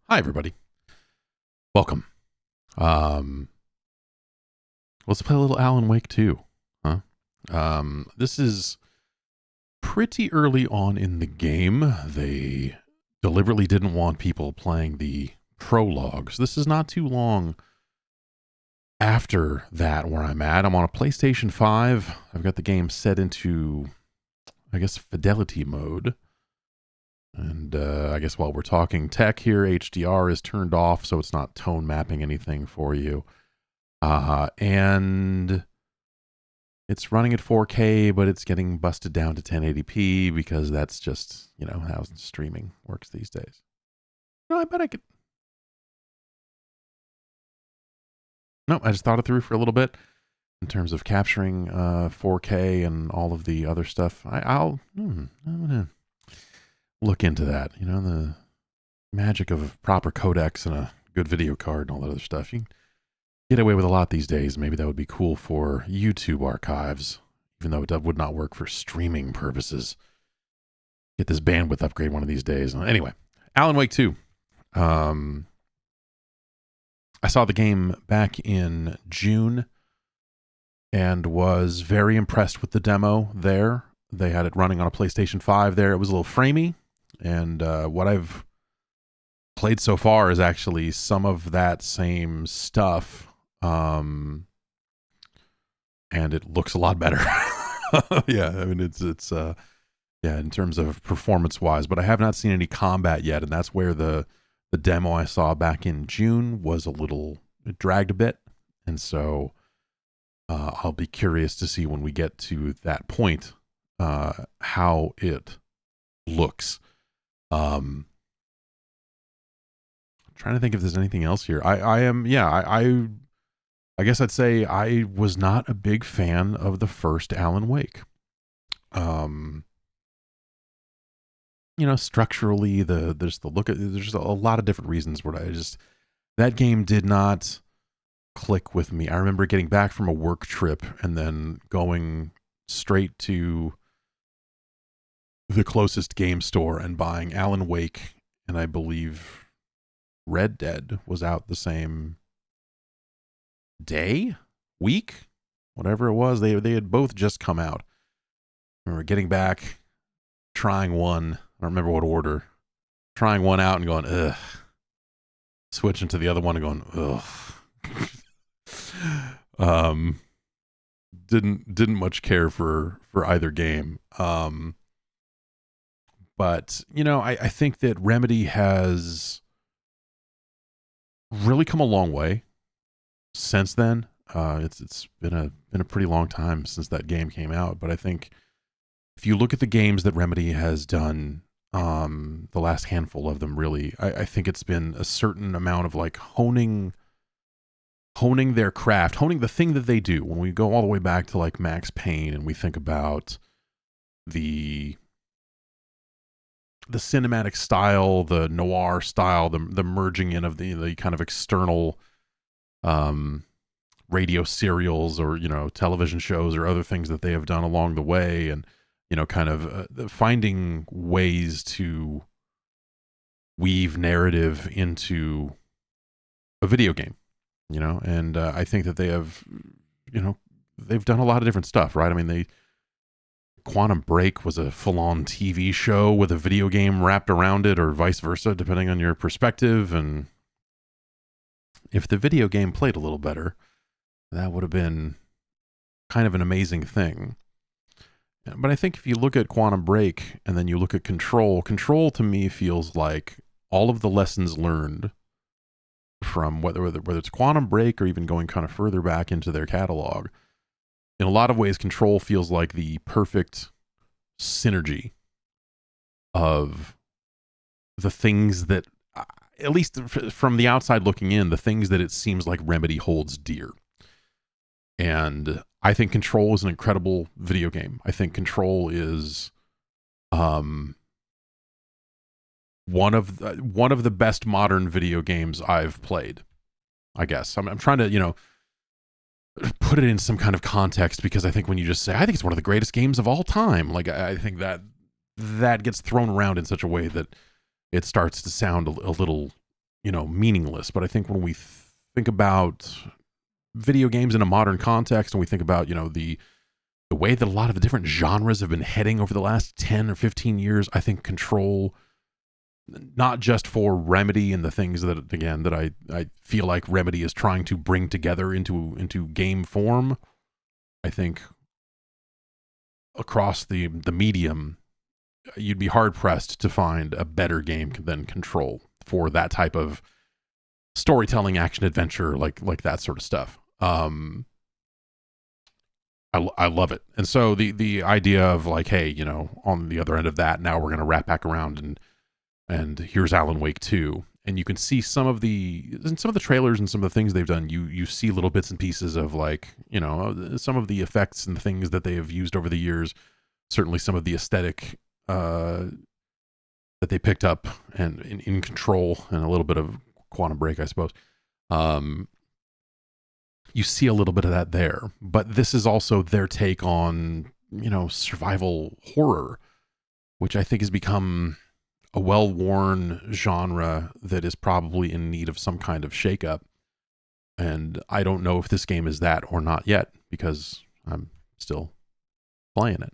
Hi, everybody. Welcome. Um, let's play a little Alan Wake 2, huh? This is pretty early on in the game. They deliberately didn't want people playing the prologues. This is not too long after that where I'm at. I'm on a PlayStation 5. I've got the game set into, I guess, fidelity mode. And I guess while we're talking tech here, HDR is turned off, so it's not tone mapping anything for you. And it's running at 4K, but it's getting busted down to 1080p because that's just, how streaming works these days. No, I bet I could. No, I just thought it through for a little bit in terms of capturing 4K and all of the other stuff. I'm going to look into that. The magic of proper codecs and a good video card and all that other stuff. You can get away with a lot these days. Maybe that would be cool for YouTube archives, even though it would not work for streaming purposes. Get this bandwidth upgrade one of these days. Anyway, Alan Wake 2. I saw the game back in June and was very impressed with the demo there. They had it running on a PlayStation 5 there. It was a little framey, and what I've played so far is actually some of that same stuff, and it looks a lot better. Yeah, I mean it's in terms of performance wise, but I have not seen any combat yet, and that's where the demo I saw back in June was it dragged a bit, and so I'll be curious to see when we get to that point how it looks. Trying to think if there's anything else here. I guess I'd say I was not a big fan of the first Alan Wake. Structurally, there's a lot of different reasons where that game did not click with me. I remember getting back from a work trip and then going straight to the closest game store and buying Alan Wake, and I believe Red Dead was out the same week, whatever it was. They had both just come out. I remember getting back, trying one. I don't remember what order. Trying one out and going, ugh. Switching to the other one and going, ugh. Didn't much care for either game. But I think that Remedy has really come a long way since then. It's been a pretty long time since that game came out, but I think if you look at the games that Remedy has done, the last handful of them, really, I think it's been a certain amount of like honing their craft, honing the thing that they do. When we go all the way back to like Max Payne and we think about the cinematic style, the noir style, the merging in of the kind of external radio serials or television shows or other things that they have done along the way, and kind of finding ways to weave narrative into a video game, and I think that they have, they've done a lot of different stuff, right? I mean, Quantum Break was a full-on TV show with a video game wrapped around it, or vice versa, depending on your perspective. And if the video game played a little better, that would have been kind of an amazing thing. But I think if you look at Quantum Break and then you look at Control to me feels like all of the lessons learned from whether it's Quantum Break or even going kind of further back into their catalog. In a lot of ways, Control feels like the perfect synergy of the things that, at least from the outside looking in, the things that it seems like Remedy holds dear. And I think Control is an incredible video game. I think Control is one of the best modern video games I've played, I guess. I'm trying to, put it in some kind of context, because I think when you just say, I think it's one of the greatest games of all time, like I think that gets thrown around in such a way that it starts to sound a little, meaningless. But I think when we think about video games in a modern context, and we think about, the way that a lot of the different genres have been heading over the last 10 or 15 years, I think Control, not just for Remedy and the things that, again, that I feel like Remedy is trying to bring together into game form. I think across the medium, you'd be hard pressed to find a better game than Control for that type of storytelling, action adventure, like that sort of stuff. I love it. And so the idea of like, hey, on the other end of that, now we're going to wrap back around and here's Alan Wake 2. And you can see some of the trailers and some of the things they've done. You see little bits and pieces of like, some of the effects and things that they have used over the years. Certainly some of the aesthetic that they picked up and in Control, and a little bit of Quantum Break, I suppose. You see a little bit of that there, but this is also their take on, survival horror, which I think has become a well-worn genre that is probably in need of some kind of shakeup. And I don't know if this game is that or not yet, because I'm still playing it.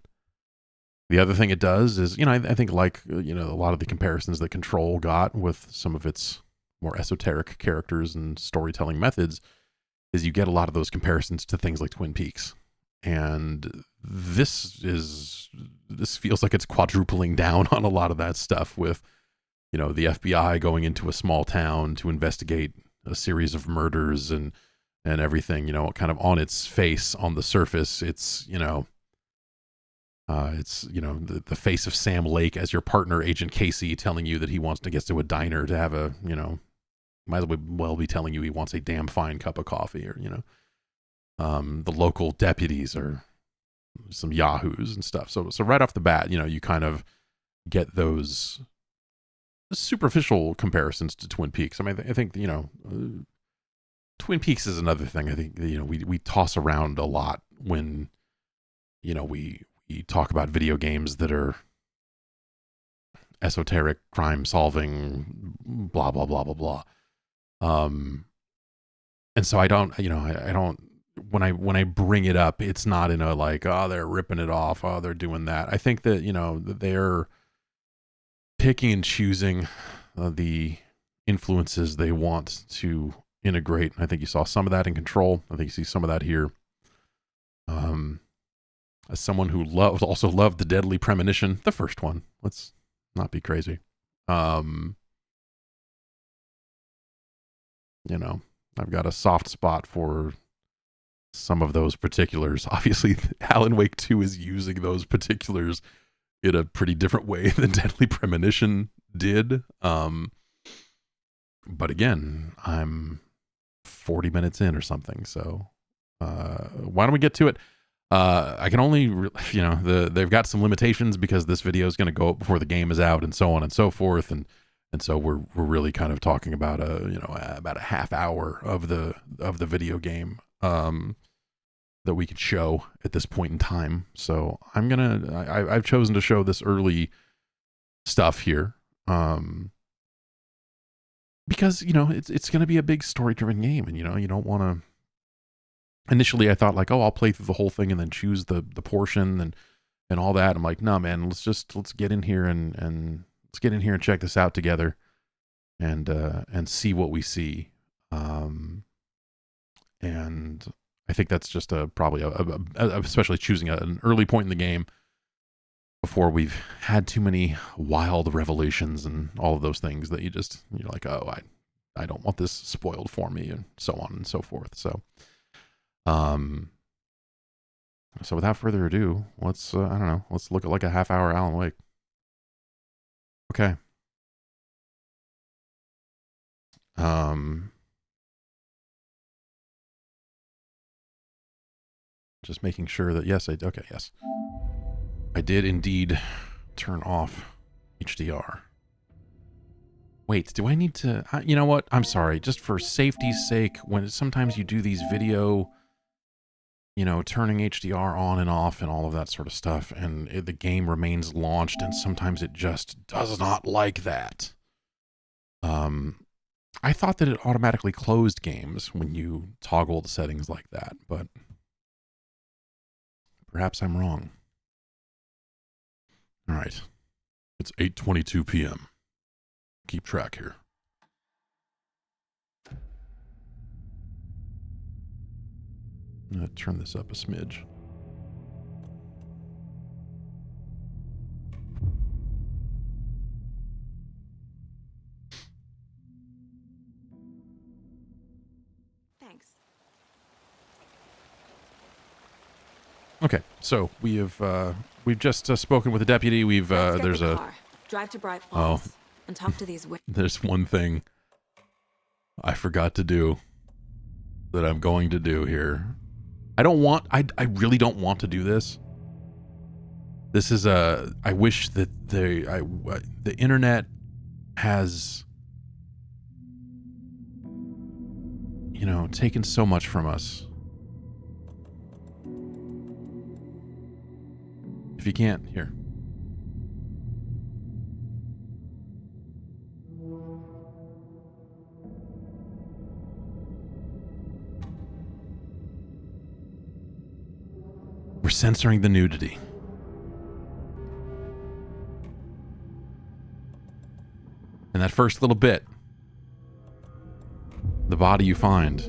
The other thing it does is, I think like, a lot of the comparisons that Control got with some of its more esoteric characters and storytelling methods, is you get a lot of those comparisons to things like Twin Peaks. And this feels like it's quadrupling down on a lot of that stuff with, the FBI going into a small town to investigate a series of murders and everything, kind of on its face, on the surface. It's, the face of Sam Lake as your partner, Agent Casey, telling you that he wants to get to a diner to have a, might as well be telling you he wants a damn fine cup of coffee, or, the local deputies are some yahoos and stuff. So right off the bat, you kind of get those superficial comparisons to Twin Peaks. I mean, I think, Twin Peaks is another thing. I think, we toss around a lot when, we talk about video games that are esoteric, crime solving, blah, blah, blah, blah, blah. And so I don't, when I bring it up, it's not in a like, oh, they're ripping it off, oh, they're doing that. I think that, that they're picking and choosing the influences they want to integrate. I think you saw some of that in Control. I think you see some of that here. As someone who also loved the Deadly Premonition, the first one, let's not be crazy. I've got a soft spot for some of those particulars. Obviously, Alan Wake 2 is using those particulars in a pretty different way than Deadly Premonition did. But again, I'm 40 minutes in or something, so why don't we get to it? I can only, they've got some limitations because this video is going to go up before the game is out, and so on and so forth, and so we're really kind of talking about about a half hour of the video game that we could show at this point in time. So I've chosen to show this early stuff here because it's going to be a big story driven game, and you don't want to. Initially, I thought like, oh, I'll play through the whole thing and then choose the portion and all that. I'm like, no, man, let's get in here and let's get in here and check this out together and see what we see. And I think that's just probably especially choosing an early point in the game before we've had too many wild revelations and all of those things that you're like, oh, I don't want this spoiled for me, and so on and so forth. So without further ado, let's look at like a half hour Alan Wake. Okay. Just making sure that yes, I did indeed turn off HDR. Wait, do I need to, you know what? I'm sorry, just for safety's sake, when sometimes you do these video, turning HDR on and off and all of that sort of stuff, and the game remains launched, and sometimes it just does not like that. I thought that it automatically closed games when you toggle the settings like that, but perhaps I'm wrong. All right. It's 8:22 p.m. Keep track here. I'm going to turn this up a smidge. Thanks. Okay, so we've just spoken with the deputy. There's a car. Drive to Bright Falls and talk to these. There's one thing I forgot to do that I'm going to do here. I really don't want to do this. This is I wish that the internet has, taken so much from us. If you can't, here. We're censoring the nudity. And that first little bit, the body you find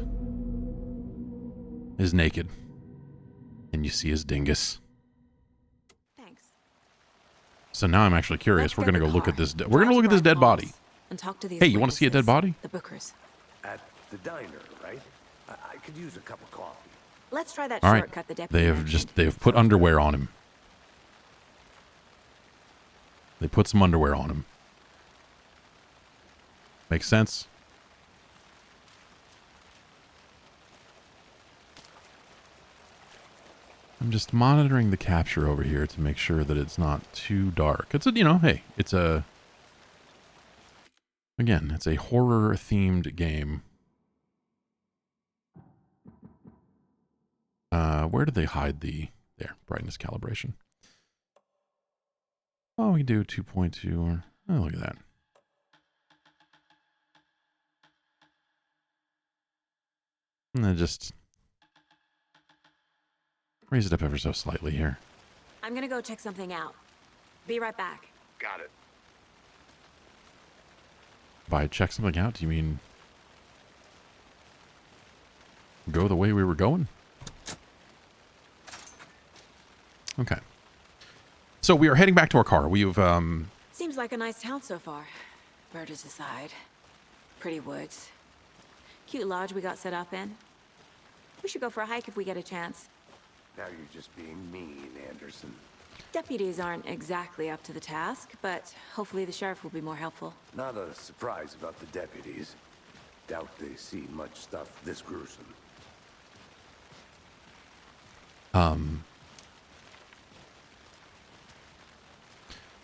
is naked. And you see his dingus. Thanks. So now I'm actually curious. We're going to go look at this. We're going to look at this dead body. And talk to these hey, you want to see a dead body? The Bookers. At the diner, right? I could use a cup of coffee. Let's try that All right. shortcut the deputy They have put underwear on him. They put some underwear on him. Makes sense? I'm just monitoring the capture over here to make sure that it's not too dark. It's again, it's a horror themed game. Where did they hide there, brightness calibration? Oh, we do 2.2. Oh, look at that. And then just raise it up ever so slightly here. I'm gonna go check something out. Be right back. Got it. By check something out, do you mean go the way we were going? Okay. So we are heading back to our car. We've Seems like a nice town so far. Murders aside. Pretty woods. Cute lodge we got set up in. We should go for a hike if we get a chance. Now you're just being mean, Anderson. Deputies aren't exactly up to the task, but hopefully the sheriff will be more helpful. Not a surprise about the deputies. Doubt they see much stuff this gruesome.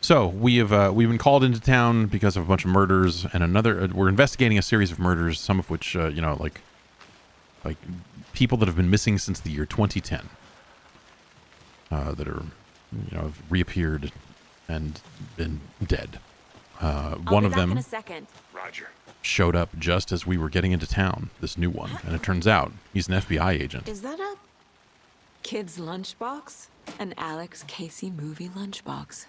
So we've been called into town because of a bunch of murders and we're investigating a series of murders, some of which like people that have been missing since the year 2010, that are have reappeared and been dead. One of them in a second. Roger. showed up just as we were getting into town. This new one, and it turns out he's an FBI agent. Is that a kid's lunchbox? An Alex Casey movie lunchbox.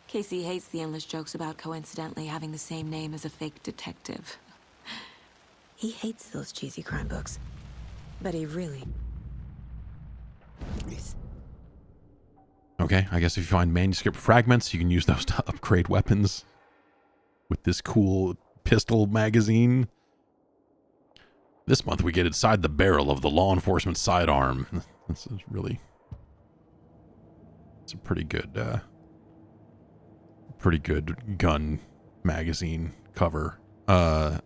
Casey hates the endless jokes about coincidentally having the same name as a fake detective. He hates those cheesy crime books. But he really... Okay, I guess if you find manuscript fragments, you can use those to upgrade weapons with this cool pistol magazine. This month we get inside the barrel of the law enforcement sidearm. This is really... It's a pretty good gun magazine cover. So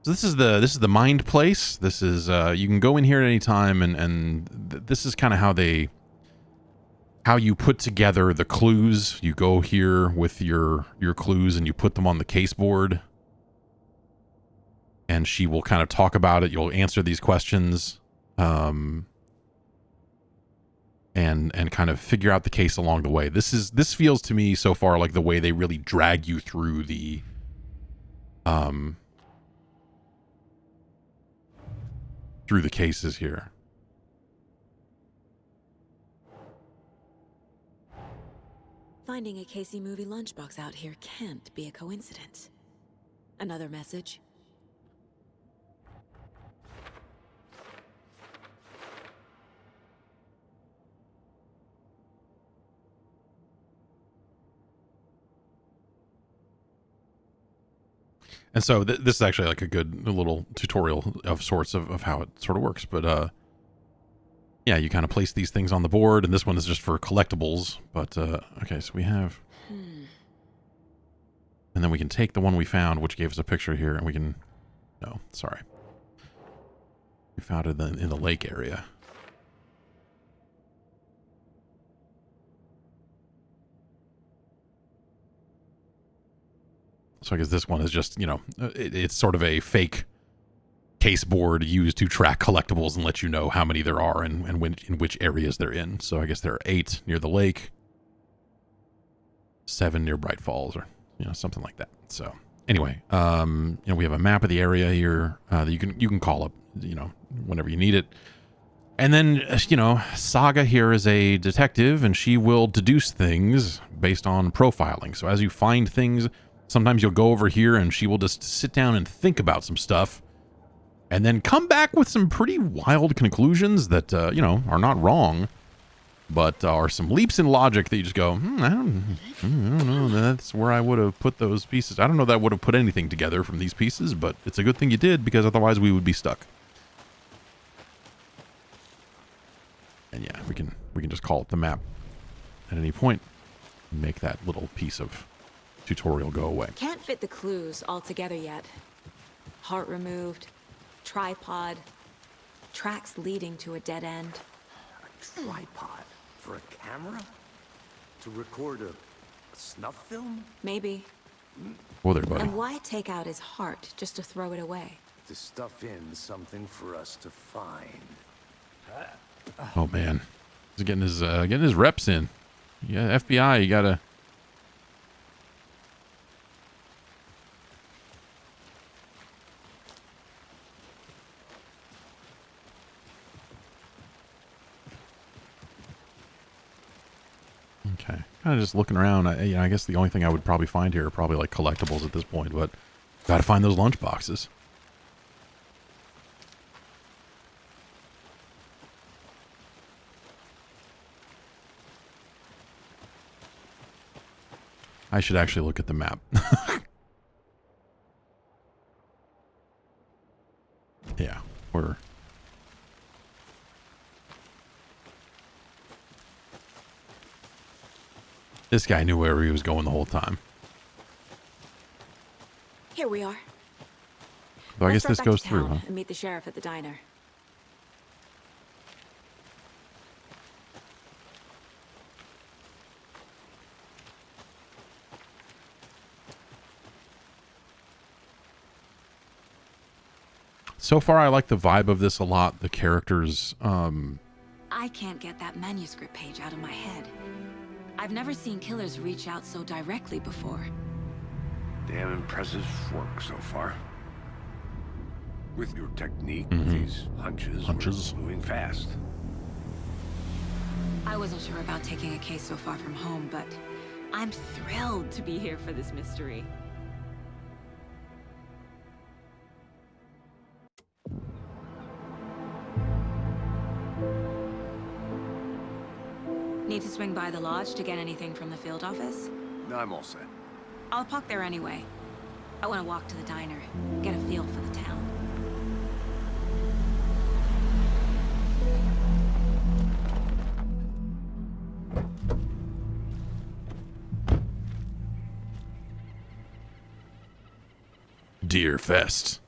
this is the Mind Place. This is you can go in here at any time, and this is kind of how you put together the clues. You go here with your clues and you put them on the case board, and she will kind of talk about it. You'll answer these questions, and kind of figure out the case along the way. This feels to me so far like the way they really drag you through the through the cases here. Finding a Casey movie lunchbox out here can't be a coincidence. Another message? And so this is actually like a good little tutorial of sorts of how it sort of works. But yeah, you kind of place these things on the board, and this one is just for collectibles. But okay, so we have, and then we can take the one we found, which gave us a picture here, and we can, no, sorry, we found it in the lake area. So I guess this one is just, you know, it's sort of a fake case board used to track collectibles and let you know how many there are and when, in which areas they're in. So I guess there are 8 near the lake, 7 near Bright Falls, or, you know, something like that. So anyway, you know, we have a map of the area here that you can call up, you know, whenever you need it. And then, you know, Saga here is a detective, and she will deduce things based on profiling. So as you find things, sometimes you'll go over here and she will just sit down and think about some stuff and then come back with some pretty wild conclusions that, you know, are not wrong, but are some leaps in logic that you just go, I don't know. That's where I would have put those pieces. I don't know that I would have put anything together from these pieces, but it's a good thing you did, because otherwise we would be stuck. And yeah, we can just call it the map at any point and make that little piece of tutorial go away. Can't fit the clues all together yet. Heart removed, tripod, tracks leading to a dead end. A tripod for a camera? To record a snuff film? Maybe. Whoa there, buddy. And why take out his heart just to throw it away? To stuff in something for us to find. Oh man, he's getting his reps in. Yeah, FBI, you gotta. Okay, kind of just looking around. You know, I guess the only thing I would probably find here are probably like collectibles at this point, but gotta find those lunch boxes. I should actually look at the map. Yeah, we're... This guy knew where he was going the whole time. Here we are. So I guess Let's this run back goes to through, town huh? and meet the sheriff at the diner. So far, I like the vibe of this a lot. The characters, I can't get that manuscript page out of my head. I've never seen killers reach out so directly before. Damn impressive work so far. With your technique, these hunches, we're moving fast. I wasn't sure about taking a case so far from home, but I'm thrilled to be here for this mystery. Need to swing by the lodge to get anything from the field office? No, I'm all set. I'll park there anyway. I want to walk to the diner, get a feel for the town. Deer Fest.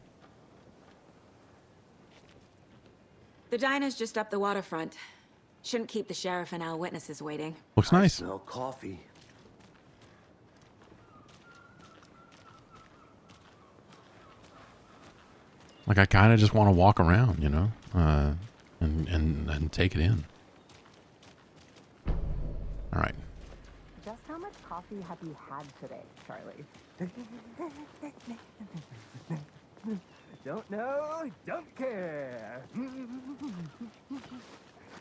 The diner's just up the waterfront. Shouldn't keep the sheriff and our witnesses waiting. Looks I nice. smell coffee. Like, I kind of just want to walk around, you know, and take it in. All right. Just how much coffee coffee have you had today, Charlie? Don't know, don't care.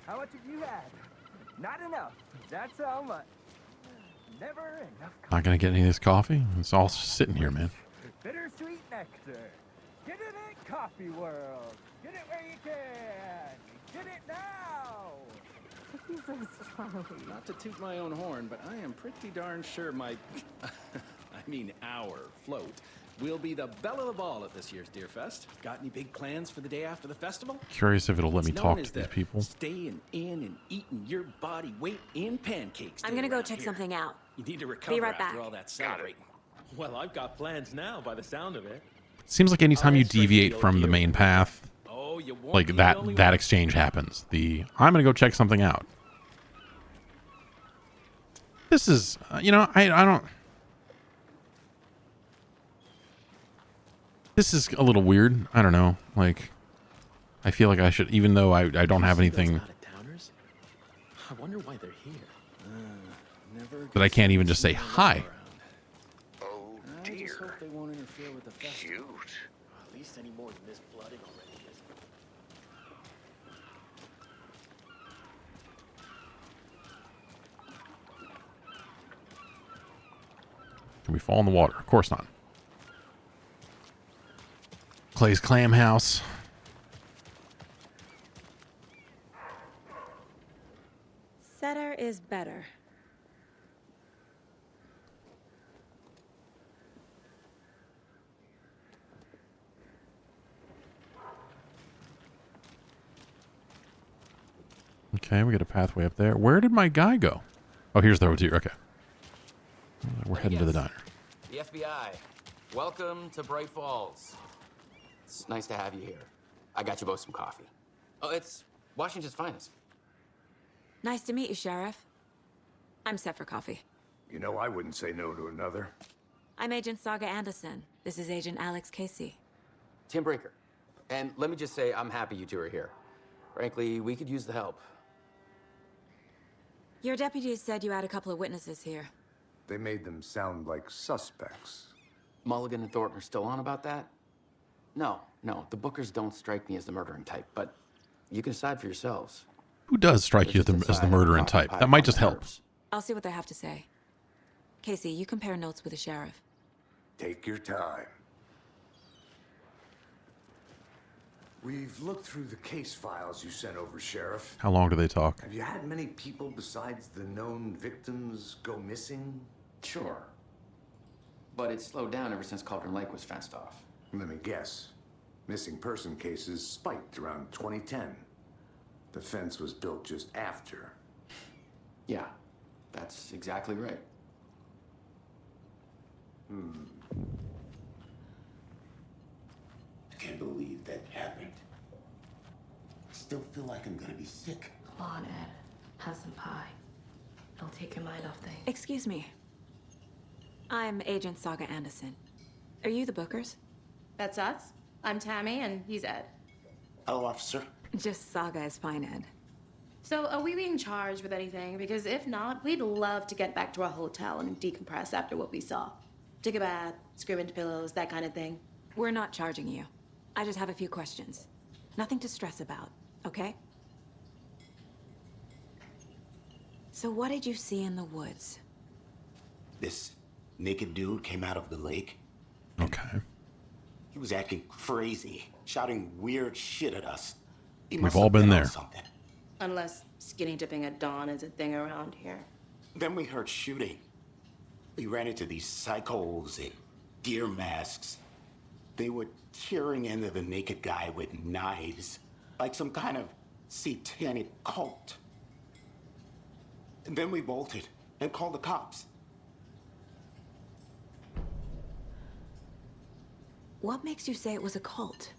How much have you had? Not enough. That's how much. Never enough coffee. Not gonna get any of this coffee. It's all just sitting here, man. Bittersweet nectar. Get it at Coffee World. Get it where you can. Get it now. Jesus, Charlie. Not to toot my own horn, but I am pretty darn sure my, our float will be the belle of the ball at this year's Deer Fest. Got any big plans for the day after the festival? Curious if it'll let me It's talk known as to these the people. Staying in and eating your body weight in pancakes. I'm day gonna go around check here. something out. You need to recover right after back. all that celebrating. Well, I've got plans now by the sound of it. Seems like anytime I'll you head straight to deviate the from the old main deer. path, Oh, you won't like be the only that one. exchange happens. I'm gonna go check something out. This is, I don't. This is a little weird. I don't know. Like, I feel like I should, even though I don't have anything Out-of-towners? I wonder why they're here. Never that I gets can't even to just see say them hi. around. Oh I just dear. hope they won't interfere with the festival. Cute. At least any more than this flooding already is. Can we fall in the water? Of course not. Clay's Clam House. Setter is better. Okay, we got a pathway up there. Where did my guy go? Oh, here's the rotier. Okay. We're heading to the diner. The FBI. Welcome to Bright Falls. It's nice to have you here. I got you both some coffee. Oh, it's Washington's finest. Nice to meet you, Sheriff. I'm set for coffee. You know, I wouldn't say no to another. I'm Agent Saga Anderson. This is Agent Alex Casey. Tim Breaker. And let me just say, I'm happy you two are here. Frankly, we could use the help. Your deputies said you had a couple of witnesses here. They made them sound like suspects. Mulligan and Thornton are still on about that? No, the Bookers don't strike me as the murdering type, but you can decide for yourselves. Who does strike you as the murdering type? That might just help. I'll see what they have to say. Casey, you compare notes with the sheriff. Take your time. We've looked through the case files you sent over, Sheriff. How long do they talk? Have you had many people besides the known victims go missing? Sure. But it's slowed down ever since Cauldron Lake was fenced off. Let me guess. Missing person cases spiked around 2010. The fence was built just after. Yeah, that's exactly right. I can't believe that happened. I still feel like I'm gonna be sick. Come on, Ed. Have some pie. It'll take your mind off things. Excuse me. I'm Agent Saga Anderson. Are you the Bookers? That's us. I'm Tammy, and he's Ed. Hello, officer. Just Saga is fine, Ed. So, are we being charged with anything? Because if not, we'd love to get back to our hotel and decompress after what we saw. Take a bath, scream into pillows, that kind of thing. We're not charging you. I just have a few questions. Nothing to stress about, okay? So what did you see in the woods? This naked dude came out of the lake. Okay. He was acting crazy, shouting weird shit at us. He We've must all have been on there. Something. Unless skinny dipping at dawn is a thing around here. Then we heard shooting. We ran into these psychos in deer masks. They were tearing into the naked guy with knives, like some kind of satanic cult. And then we bolted and called the cops. What makes you say it was a cult?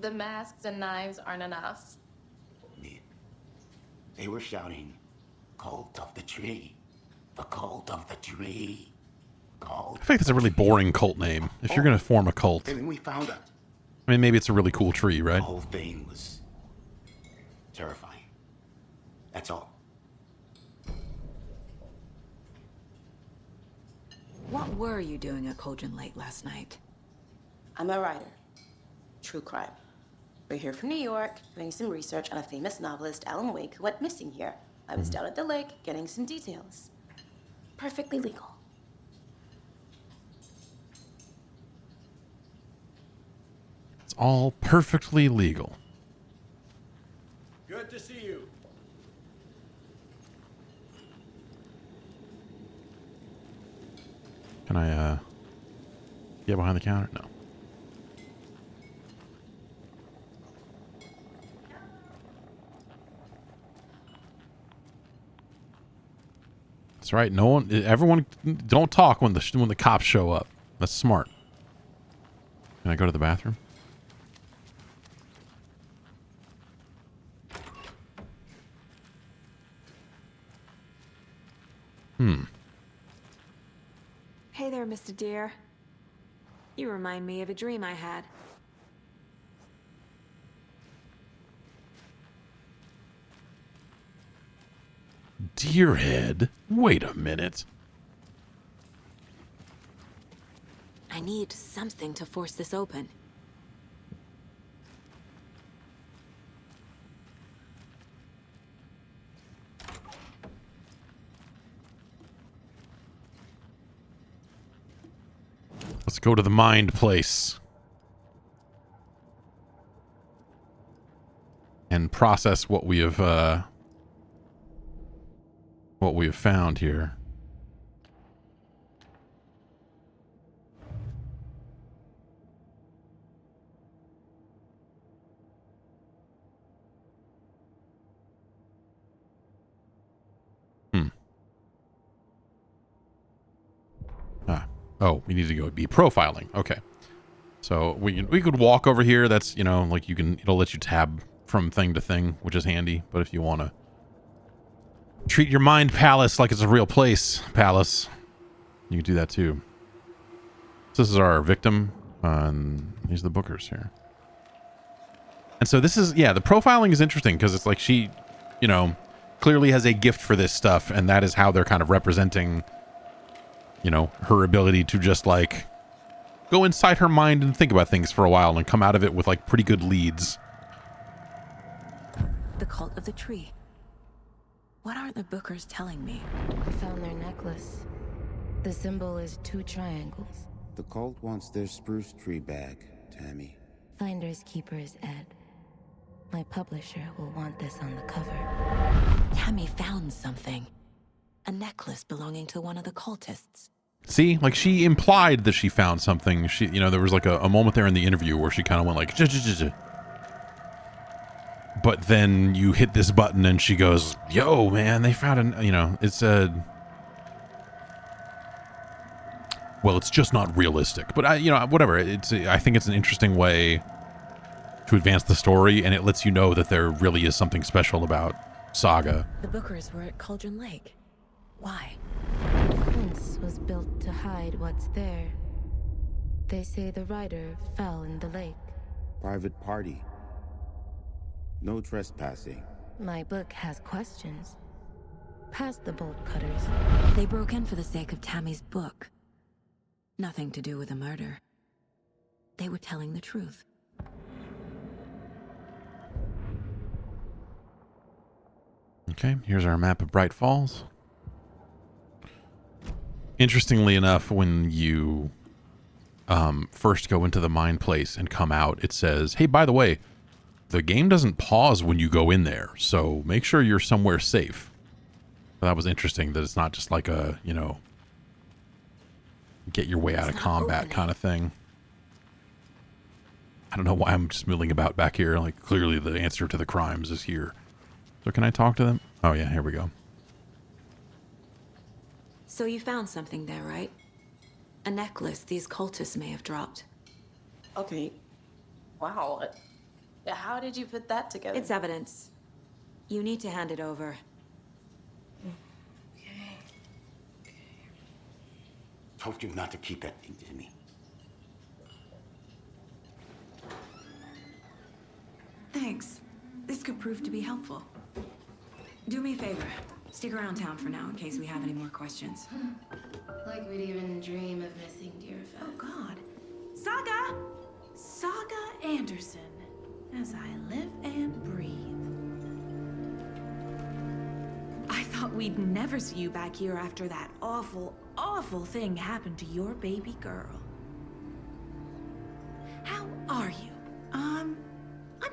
The masks and knives aren't enough. They were shouting, "Cult of the tree, the cult of the tree, cult." I think that's a really boring cult name. If you're going to form a cult, And then we found out I mean, maybe it's a really cool tree, right? the whole thing was terrifying. That's all. What were you doing at Cauldron Lake last night? I'm a writer. True crime. We're here from New York, doing some research on a famous novelist, Alan Wake, who went missing here. I was down at the lake, getting some details. Perfectly legal. It's all perfectly legal. Good to see you. Can I get behind the counter? No. That's right. No one, everyone, don't talk when the cops show up. That's smart. Can I go to the bathroom? Hey there, Mr. Deer. You remind me of a dream I had. Deerhead? Wait a minute. I need something to force this open. Let's go to the mind place. And process what we have found here. Oh, we need to go be profiling. Okay. So we could walk over here. That's, you know, like it'll let you tab from thing to thing, which is handy. But if you want to treat your mind palace like it's a real place, palace, you can do that too. So this is our victim, and these are the bookers here. And so this is, yeah, the profiling is interesting because it's like she, you know, clearly has a gift for this stuff, and that is how they're kind of representing, you know, her ability to just like go inside her mind and think about things for a while and come out of it with like pretty good leads. The cult of the tree. What are the bookers telling me? I found their necklace. The symbol is 2 triangles. The cult wants their spruce tree back, Tammy. Finders keepers, Ed. My publisher will want this on the cover. Tammy found something. A necklace belonging to one of the cultists. See, like she implied that she found something. She, you know, there was like a moment there in the interview where she kind of went like, but then you hit this button and she goes, yo, man, they found you know, it's well, it's just not realistic, but you know, whatever. I think it's an interesting way to advance the story, and it lets you know that there really is something special about Saga. The bookers were at Cauldron Lake. Why? The fence was built to hide what's there. They say the rider fell in the lake. Private party. No trespassing. My book has questions. Past the bolt cutters. They broke in for the sake of Tammy's book. Nothing to do with a murder. They were telling the truth. Okay, here's our map of Bright Falls. Interestingly enough, when you first go into the mine place and come out, it says, hey, by the way, the game doesn't pause when you go in there, so make sure you're somewhere safe. That was interesting that it's not just like a, you know, get your way out of combat kind of thing. I don't know why I'm just milling about back here. Like, clearly the answer to the crimes is here. So can I talk to them? Oh, yeah, here we go. So you found something there, right? A necklace these cultists may have dropped. Okay. Wow. How did you put that together? It's evidence. You need to hand it over. Told you not to keep that thing to me. Thanks. This could prove to be helpful. Do me a favor. Stick around town for now in case we have any more questions. Like we'd even dream of missing Deerfest. Oh, God. Saga Anderson. As I live and breathe. I thought we'd never see you back here after that awful, awful thing happened to your baby girl. How are you? I'm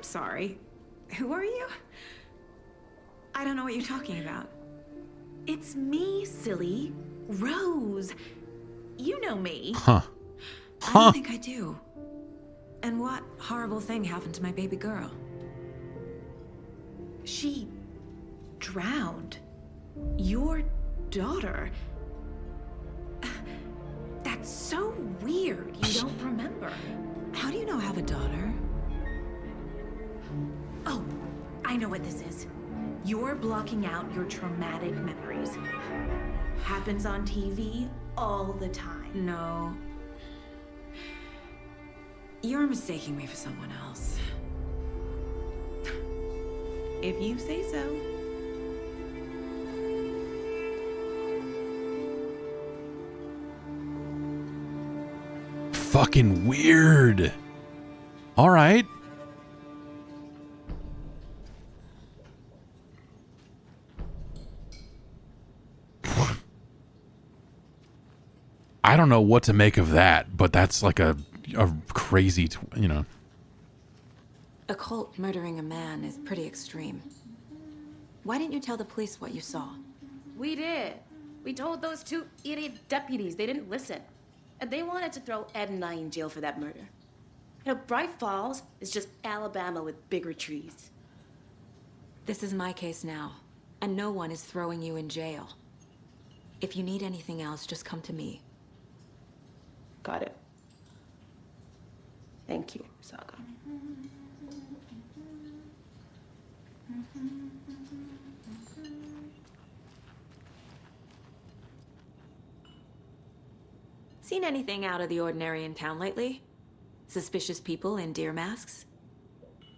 sorry. Who are you? I don't know what you're talking about. It's me, silly. Rose. You know me. Huh. I don't think I do. And what horrible thing happened to my baby girl? She drowned. Your daughter. That's so weird. You don't remember. How do you know I have a daughter? Oh, I know what this is. You're blocking out your traumatic memories. Happens on TV all the time. No. You're mistaking me for someone else. If you say so. Fucking weird. All right. I don't know what to make of that, but that's like a crazy, you know. A cult murdering a man is pretty extreme. Why didn't you tell the police what you saw? We did. We told those two idiot deputies. They didn't listen. And they wanted to throw Ed and I in jail for that murder. You know, Bright Falls is just Alabama with bigger trees. This is my case now, and no one is throwing you in jail. If you need anything else, just come to me. Got it. Thank you, Saga. Seen anything out of the ordinary in town lately? Suspicious people in deer masks?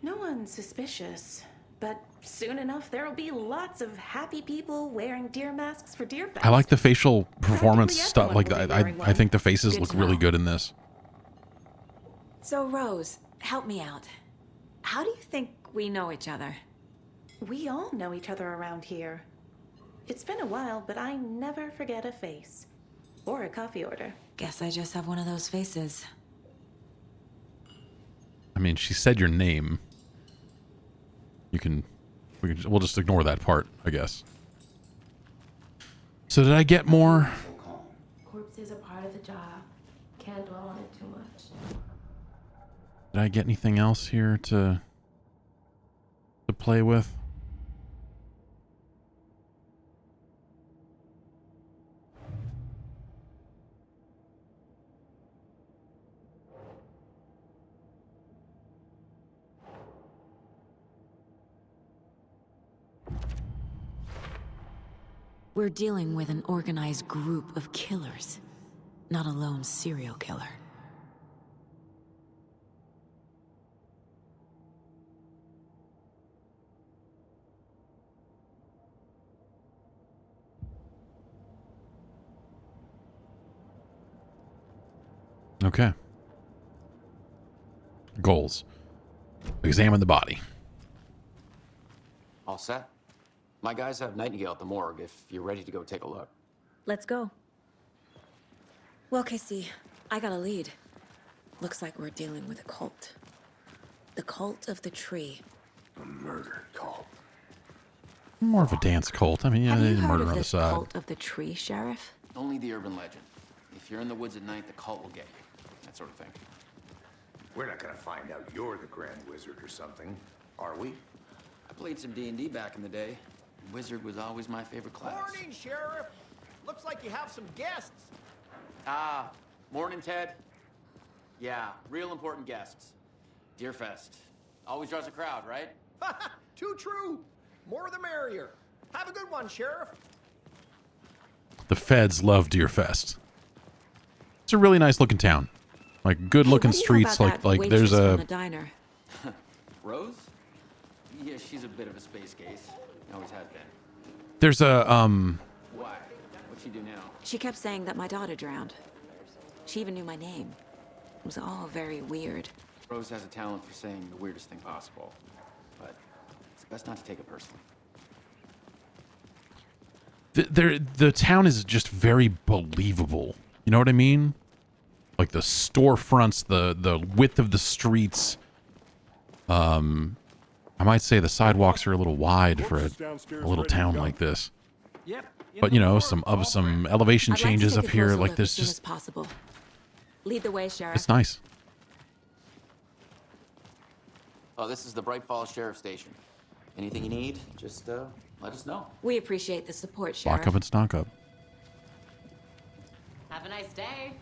No one's suspicious, but soon enough there'll be lots of happy people wearing deer masks for Deer Fest. I like the facial performance stuff. Like everyone will be wearing I think the faces Good look to really know. good in this. So, Rose, help me out. How do you think we know each other? We all know each other around here. It's been a while, but I never forget a face. Or a coffee order. Guess I just have one of those faces. I mean, she said your name. We'll just ignore that part, I guess. So did I get more? Corpses are part of the job. Can't dwell on it too much. Did I get anything else here to play with? We're dealing with an organized group of killers, not a lone serial killer. Okay. Goals. Examine the body. All set? My guys have Nightingale at the morgue if you're ready to go take a look. Let's go. Well, Casey, I got a lead. Looks like we're dealing with a cult. The cult of the tree. A murder cult. More of a dance cult. I mean, yeah, Have they you did heard murder of on the this side. cult of the tree, Sheriff? Only the urban legend. If you're in the woods at night, the cult will get you. That sort of thing. We're not gonna find out you're the Grand Wizard or something, are we? I played some D&D back in the day. Wizard was always my favorite class. Morning, Sheriff. Looks like you have some guests. Ah, morning, Ted. Yeah, real important guests. Deerfest. Always draws a crowd, right? Too true. More the merrier. Have a good one, Sheriff. The feds love Deerfest. It's a really nice looking town. Like good looking streets. Like there's from a the diner. Rose? Yeah, she's a bit of a space case. Always has been. There's a Why? What'd she do now? She kept saying that my daughter drowned. She even knew my name. It was all very weird. Rose has a talent for saying the weirdest thing possible, but it's best not to take it personally. the town is just very believable. You know what I mean? Like the storefronts, the width of the streets. I might say the sidewalks are a little wide for a little town like this. Yep. But you know, some elevation changes up here. Like there's as soon just as possible. Lead the way, Sheriff. it's nice. Oh, this is the Bright Falls Sheriff Station. Anything you need, just let us know. We appreciate the support, Sheriff. Lock up and stock up. Have a nice day.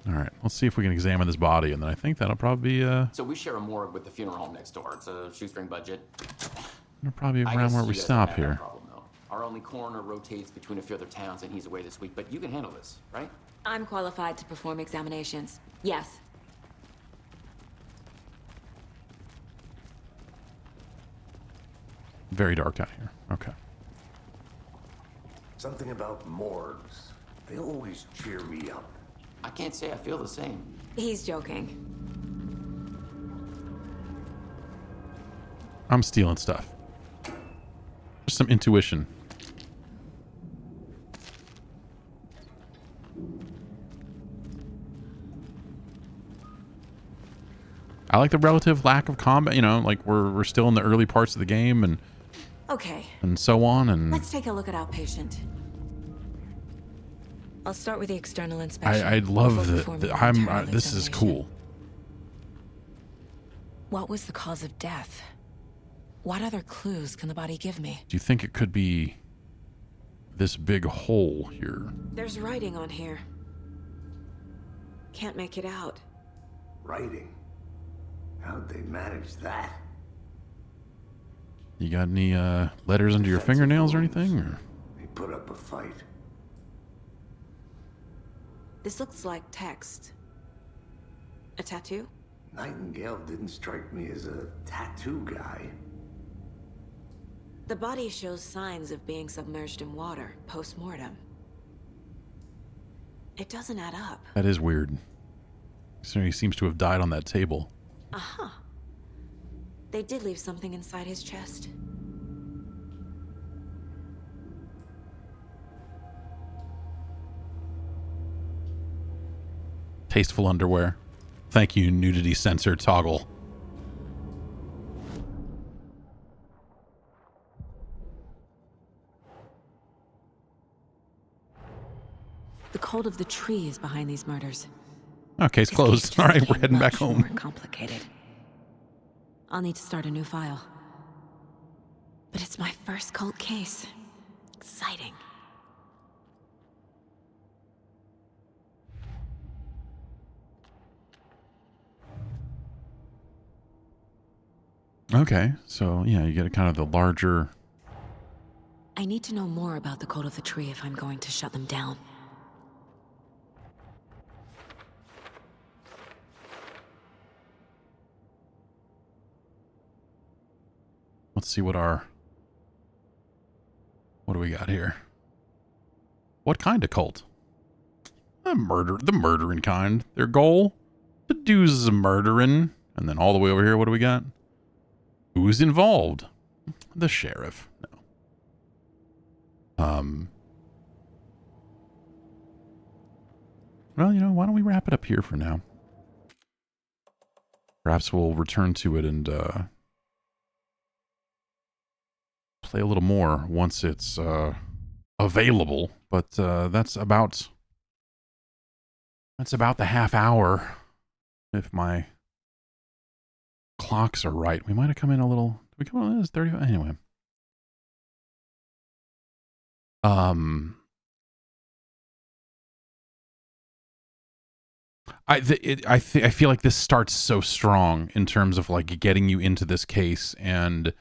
All right, let's see if we can examine this body, and then I think that'll probably be So we share a morgue with the funeral home next door. It's a shoestring budget. that'll probably be I around guess where you we guys stop don't have that here. problem, though. Our only coroner rotates between a few other towns, and he's away this week. But you can handle this, right? I'm qualified to perform examinations. Yes. Very dark out here. Okay. Something about morgues. They always cheer me up. I can't say I feel the same. He's joking. I'm stealing stuff. Just some intuition. I like the relative lack of combat. You know, like we're still in the early parts of the game, and Okay. so on. And Let's take a look at our patient. I'll start with the external inspection. I love before the performing I'm internal this is examination. cool. What was the cause of death? What other clues can the body give me? Do you think it could be this big hole here? There's writing on here. Can't make it out. Writing? How'd they manage that? You got any letters under your fingernails or anything? Or? They put up a fight. This looks like text. A tattoo? Nightingale didn't strike me as a tattoo guy. The body shows signs of being submerged in water post-mortem. It doesn't add up. That is weird. So he seems to have died on that table. Uh-huh. They did leave something inside his chest. Tasteful underwear. Thank you, nudity censor toggle. The cult of the tree is behind these murders. Okay, it's closed. All right, we're heading back home. More complicated. I'll need to start a new file. But it's my first cult case. Exciting. Okay, so yeah, you get a kind of the larger. I need to know more about the cult of the tree if I'm going to shut them down. Let's see what do we got here? What kind of cult? The murdering kind. Their goal? To do some murdering. And then all the way over here, what do we got? Who's involved? The sheriff. No. Well, you know, why don't we wrap it up here for now? Perhaps we'll return to it and play a little more once it's available. But that's about the half hour, if my clocks are right. We might have come in a little. Did we come in as 35? Anyway. I feel like this starts so strong in terms of like getting you into this case, and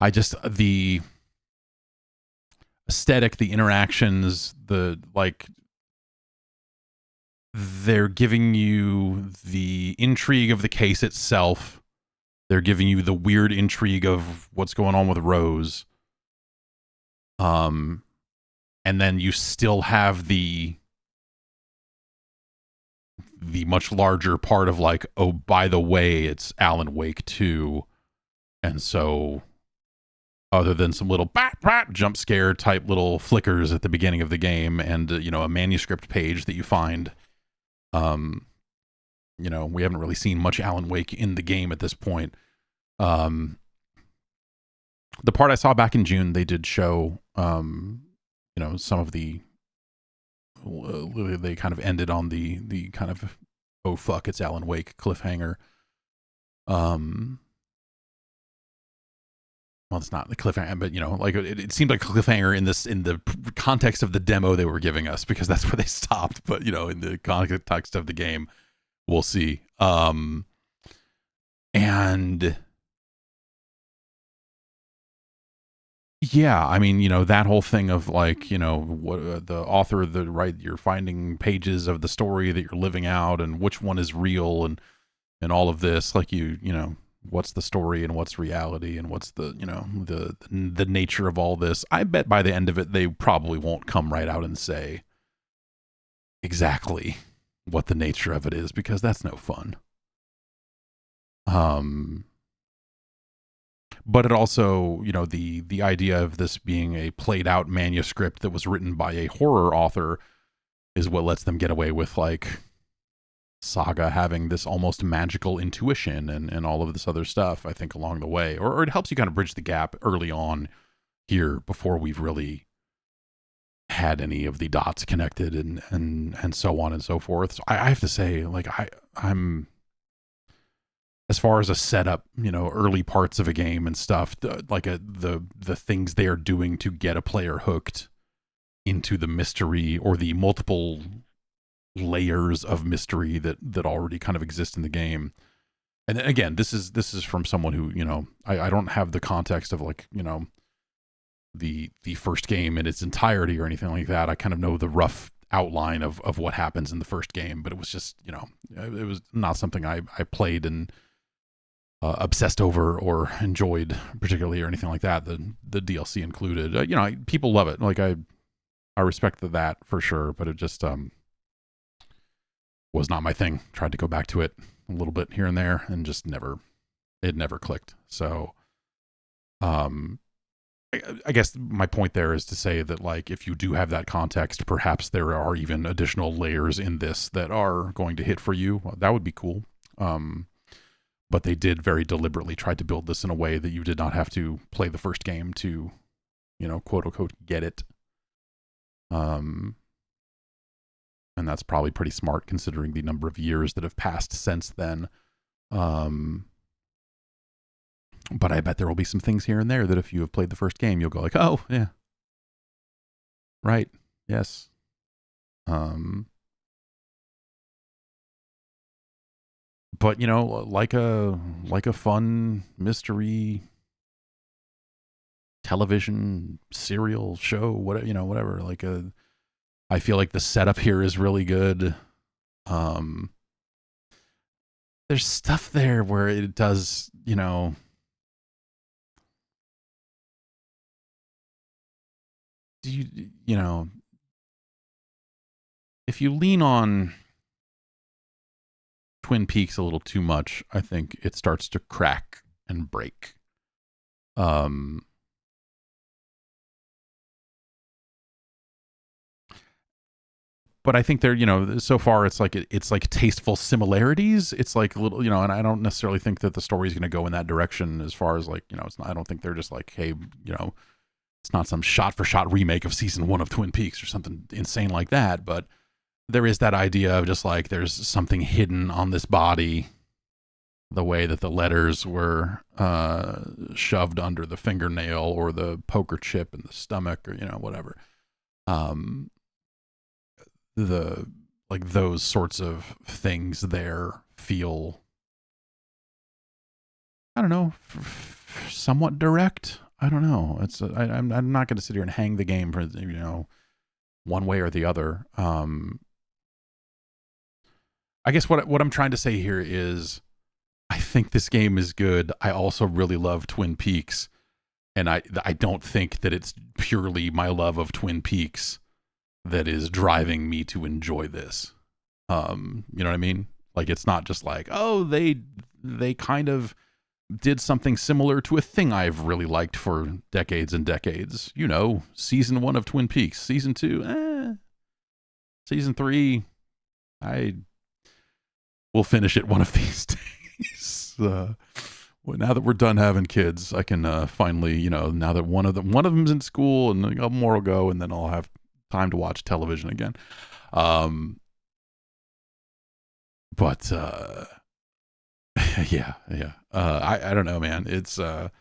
the aesthetic, the interactions, they're giving you the intrigue of the case itself, They're giving you the weird intrigue of what's going on with Rose. And then you still have the much larger part of like, oh, by the way, it's Alan Wake 2. And so other than some little jump scare type little flickers at the beginning of the game and, a manuscript page that you find, we haven't really seen much Alan Wake in the game at this point. The part I saw back in June, they did show, some of the, they kind of ended on the kind of, oh fuck, it's Alan Wake cliffhanger. Well, it's not the cliffhanger, but it seemed like a cliffhanger in the context of the demo they were giving us, because that's where they stopped. But in the context of the game, we'll see. And yeah, I mean, that whole thing of like, what the author, you're finding pages of the story that you're living out, and which one is real, and all of this, like what's the story and what's reality, and what's the the nature of all this. I bet by the end of it, they probably won't come right out and say exactly what the nature of it is, because that's no fun. But it also, the idea of this being a played out manuscript that was written by a horror author is what lets them get away with like Saga having this almost magical intuition and all of this other stuff, I think, along the way. Or it helps you kind of bridge the gap early on here before we've really had any of the dots connected and so on and so forth. So I have to say, like, I'm as far as a setup, early parts of a game and stuff, the things they are doing to get a player hooked into the mystery, or the multiple layers of mystery that already kind of exist in the game. And again, this is from someone who, I don't have the context of like, the first game in its entirety or anything like that. I kind of know the rough outline of what happens in the first game, but it was just, it was not something I played and obsessed over or enjoyed particularly, or anything like that. The DLC included, people love it. Like I respect that for sure, but it just was not my thing. Tried to go back to it a little bit here and there, and just never clicked. So I guess my point there is to say that, like, if you do have that context, perhaps there are even additional layers in this that are going to hit for you. That would be cool. But they did very deliberately try to build this in a way that you did not have to play the first game to, quote unquote, get it. And that's probably pretty smart considering the number of years that have passed since then. But I bet there will be some things here and there that if you have played the first game, you'll go like, oh, yeah. Right. Yes. But, like a fun mystery television serial show, whatever, I feel like the setup here is really good. There's stuff there where it does, if you lean on Twin Peaks a little too much, I think it starts to crack and break. But I think they're, so far it's like tasteful similarities. It's like a little, and I don't necessarily think that the story is going to go in that direction as far as like, it's not, I don't think they're just like, hey, it's not some shot for shot remake of season 1 of Twin Peaks or something insane like that. But there is that idea of just like, there's something hidden on this body, the way that the letters were shoved under the fingernail or the poker chip in the stomach or, whatever. Those sorts of things there feel, I don't know, somewhat direct. I don't know. I'm not going to sit here and hang the game for, one way or the other. I guess what I'm trying to say here is I think this game is good. I also really love Twin Peaks, and I don't think that it's purely my love of Twin Peaks that is driving me to enjoy this. You know what I mean? Like, it's not just like, oh, they kind of did something similar to a thing I've really liked for decades and decades. You know, season 1 of Twin Peaks, season 2, season 3, I will finish it one of these days. Well, now that we're done having kids, I can finally, you know, now that one of them's in school and a couple more will go, and then I'll have time to watch television again. But yeah. I don't know, man. It's I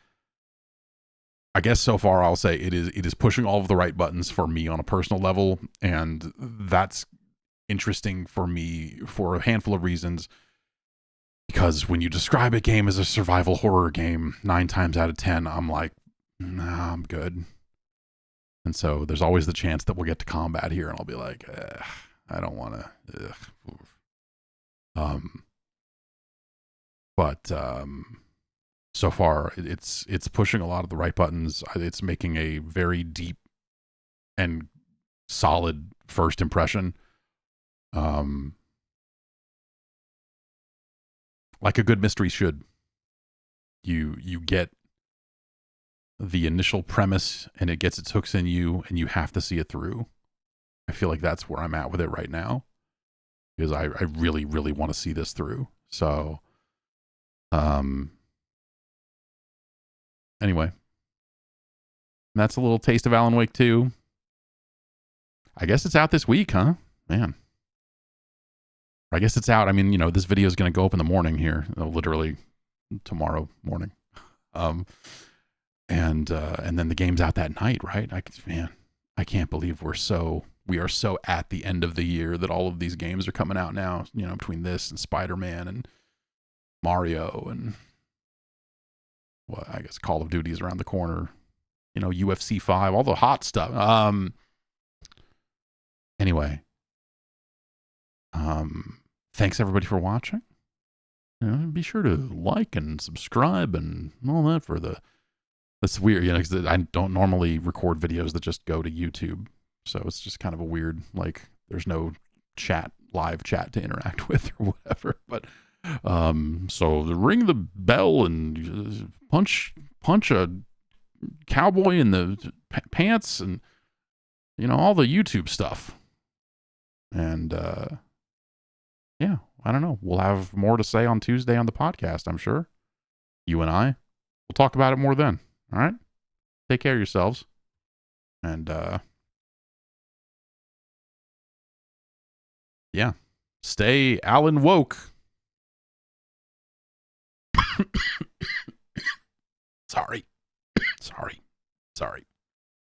guess so far I'll say it is pushing all of the right buttons for me on a personal level, and that's interesting for me for a handful of reasons. Because when you describe a game as a survival horror game, 9 times out of 10, I'm like, nah, I'm good. And so there's always the chance that we'll get to combat here, and I'll be like, I don't want to. But so far it's pushing a lot of the right buttons. It's making a very deep and solid first impression. Like a good mystery should. You get the initial premise and it gets its hooks in you, and you have to see it through. I feel like that's where I'm at with it right now, because I really, really want to see this through. So, anyway, that's a little taste of Alan Wake 2. I guess it's out this week, huh? Man. I guess it's out. I mean, you know, this video is going to go up in the morning here, literally tomorrow morning. And then the game's out that night, right? I can't believe we are so at the end of the year that all of these games are coming out now, you know, between this and Spider-Man and Mario and I guess Call of Duty is around the corner, you know, UFC 5, all the hot stuff. Anyway, thanks everybody for watching. You know, be sure to like and subscribe and all that for that's weird, you know, because I don't normally record videos that just go to YouTube. So it's just kind of a weird, like, there's no live chat to interact with or whatever. But so ring the bell and punch a cowboy in the pants, and you know, all the YouTube stuff. And yeah, I don't know. We'll have more to say on Tuesday on the podcast, I'm sure. You and I. We'll talk about it more then. All right? Take care of yourselves. And yeah. Stay Alan woke. Sorry.